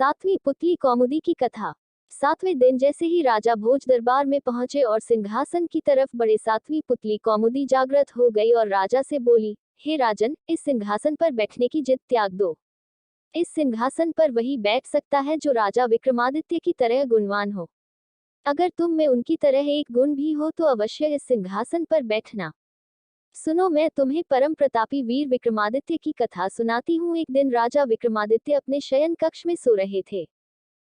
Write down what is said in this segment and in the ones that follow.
सातवीं पुतली कौमुदी की कथा। सातवें दिन जैसे ही राजा भोज दरबार में पहुंचे और सिंहासन की तरफ बढ़े, सातवीं पुतली कौमुदी जागृत हो गई और राजा से बोली, हे राजन, इस सिंहासन पर बैठने की जिद त्याग दो। इस सिंहासन पर वही बैठ सकता है जो राजा विक्रमादित्य की तरह गुणवान हो। अगर तुम में उनकी तरह एक गुण भी हो तो अवश्य इस सिंहासन पर बैठना। सुनो, मैं तुम्हें परम प्रतापी वीर विक्रमादित्य की कथा सुनाती हूँ। एक दिन राजा विक्रमादित्य अपने शयन कक्ष में सो रहे थे।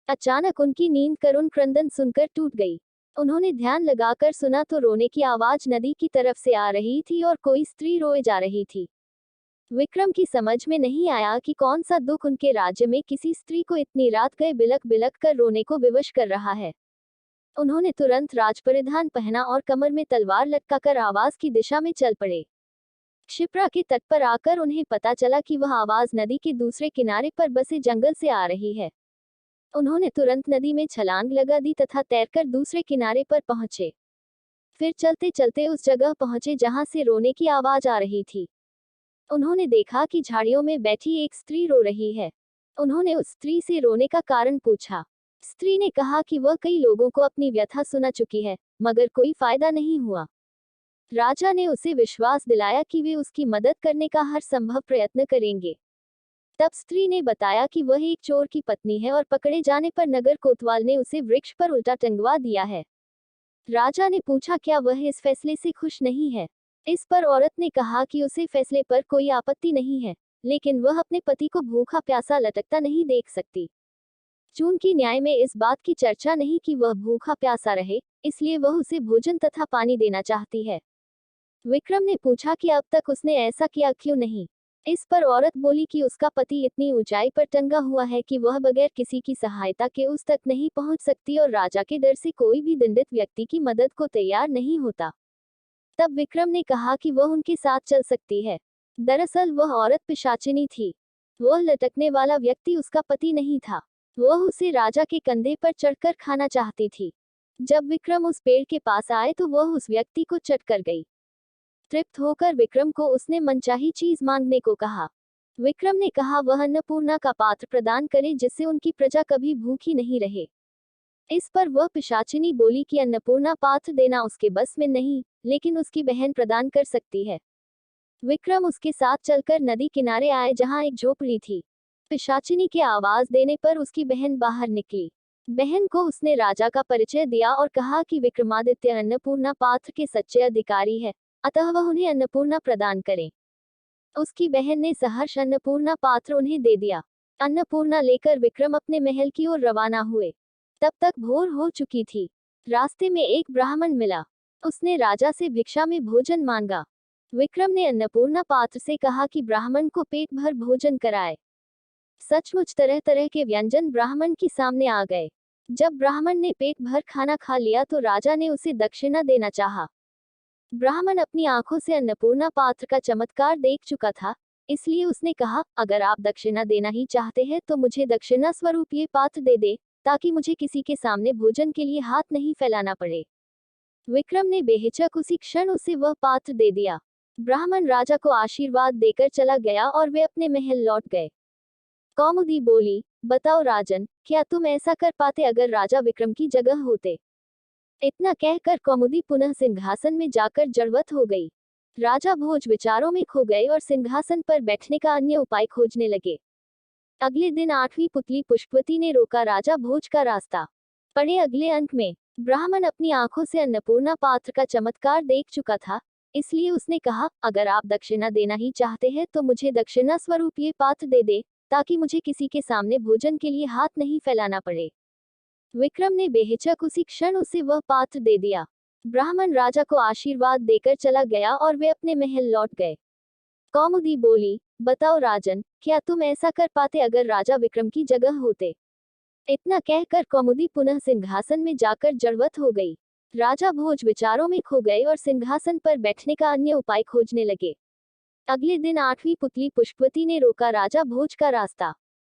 अचानक उनकी नींद करुण क्रंदन सुनकर टूट गई। उन्होंने ध्यान लगाकर सुना तो रोने की आवाज नदी की तरफ से आ रही थी और कोई स्त्री रोए जा रही थी। विक्रम की समझ में नहीं आया कि कौन सा दुख उनके राज्य में किसी स्त्री को इतनी रात गए बिलक बिलक कर रोने को विवश कर रहा है। उन्होंने तुरंत राजपरिधान पहना और कमर में तलवार लटकाकर आवाज की दिशा में चल पड़े। क्षिप्रा के तट पर आकर उन्हें पता चला कि वह आवाज नदी के दूसरे किनारे पर बसे जंगल से आ रही है। उन्होंने तुरंत नदी में छलांग लगा दी तथा तैरकर दूसरे किनारे पर पहुंचे। फिर चलते चलते उस जगह पहुंचे जहां से रोने की आवाज आ रही थी। उन्होंने देखा कि झाड़ियों में बैठी एक स्त्री रो रही है। उन्होंने उस स्त्री से रोने का कारण पूछा। स्त्री ने कहा कि वह कई लोगों को अपनी व्यथा सुना चुकी है, मगर कोई फायदा नहीं हुआ। राजा ने उसे विश्वास दिलाया कि वे उसकी मदद करने का हर संभव प्रयत्न करेंगे। तब स्त्री ने बताया कि वह एक चोर की पत्नी है और पकड़े जाने पर नगर कोतवाल ने उसे वृक्ष पर उल्टा टंगवा दिया है। राजा ने पूछा, क्या वह इस फैसले से खुश नहीं है? इस पर औरत ने कहा कि उसे फैसले पर कोई आपत्ति नहीं है, लेकिन वह अपने पति को भूखा प्यासा लटकता नहीं देख सकती। चूंकि न्याय में इस बात की चर्चा नहीं कि वह भूखा प्यासा रहे, इसलिए वह उसे भोजन तथा पानी देना चाहती है। विक्रम ने पूछा कि अब तक उसने ऐसा किया क्यों नहीं? इस पर औरत बोली कि उसका पति इतनी ऊंचाई पर टंगा हुआ है कि वह बगैर किसी की सहायता के उस तक नहीं पहुंच सकती और राजा के डर से कोई भी दंडित व्यक्ति की मदद को तैयार नहीं होता। तब विक्रम ने कहा कि वह उनके साथ चल सकती है। दरअसल वह औरत पिशाचिनी थी। वह लटकने वाला व्यक्ति उसका पति नहीं था। वह उसे राजा के कंधे पर चढ़कर खाना चाहती थी। जब विक्रम उस पेड़ के पास आए तो वह उस व्यक्ति को चट कर गई। तृप्त होकर विक्रम को उसने मनचाही चीज मांगने को कहा। विक्रम ने कहा वह अन्नपूर्णा का पात्र प्रदान करे जिससे उनकी प्रजा कभी भूखी नहीं रहे। इस पर वह पिशाचिनी बोली कि अन्नपूर्णा पात्र देना उसके बस में नहीं, लेकिन उसकी बहन प्रदान कर सकती है। विक्रम उसके साथ चलकर नदी किनारे आए जहां एक झोपड़ी थी। पिशाचिनी के आवाज देने पर उसकी बहन बाहर निकली। बहन को उसने राजा का परिचय दिया और कहा कि विक्रमादित्य अन्नपूर्णा पात्र के सच्चे अधिकारी है, अतः वह उन्हें अन्नपूर्णा प्रदान करें। उसकी बहन ने सहर्ष अन्नपूर्णा पात्र उन्हें दे दिया। अन्नपूर्णा लेकर विक्रम अपने महल की ओर रवाना हुए। तब तक भोर हो चुकी थी। रास्ते में एक ब्राह्मण मिला। उसने राजा से भिक्षा में भोजन मांगा। विक्रम ने अन्नपूर्णा पात्र से कहा कि ब्राह्मण को पेट भर भोजन कराए। सचमुच तरह तरह के व्यंजन ब्राह्मण के सामने आ गए। जब ब्राह्मण ने पेट भर खाना खा लिया तो राजा ने उसे दक्षिणा देना चाहा। ब्राह्मण अपनी आंखों से अन्नपूर्णा पात्र का चमत्कार देख चुका था, इसलिए उसने कहा, अगर आप दक्षिणा देना ही चाहते हैं तो मुझे दक्षिणा स्वरूप ये पात्र दे दे, ताकि मुझे किसी के सामने भोजन के लिए हाथ नहीं फैलाना पड़े। विक्रम ने बेहिचक उसी क्षण उसे वह पात्र दे दिया। ब्राह्मण राजा को आशीर्वाद देकर चला गया और वे अपने महल लौट गए। कौमुदी बोली, बताओ राजन, क्या तुम ऐसा कर पाते अगर राजा विक्रम की जगह होते? इतना कहकर कौमुदी पुनः सिंहासन में जाकर जड़वत हो गई। राजा भोज विचारों में खो गए और सिंहासन पर बैठने का अन्य उपाय खोजने लगे। अगले दिन आठवीं पुतली पुष्पवती ने रोका राजा भोज का रास्ता। पढ़े अगले अंक में। ब्राह्मण अपनी आंखों से अन्नपूर्णा पात्र का चमत्कार देख चुका था, इसलिए उसने कहा, अगर आप दक्षिणा देना ही चाहते हैं तो मुझे दक्षिणा स्वरूप ये पात्र दे दे, ताकि मुझे किसी के सामने भोजन के लिए हाथ नहीं फैलाना पड़े। विक्रम ने बेहिचक उसी क्षण उसे वह पात्र दे दिया। ब्राह्मण राजा को आशीर्वाद देकर चला गया और वे अपने महल लौट गए। कौमुदी बोली, बताओ राजन, क्या तुम ऐसा कर पाते अगर राजा विक्रम की जगह होते? इतना कहकर कौमुदी पुनः सिंहासन में जाकर जड़वत हो गई। राजा भोज विचारों में खो गए और सिंहासन पर बैठने का अन्य उपाय खोजने लगे। अगले दिन आठवीं पुतली पुष्पवती ने रोका राजा भोज का रास्ता।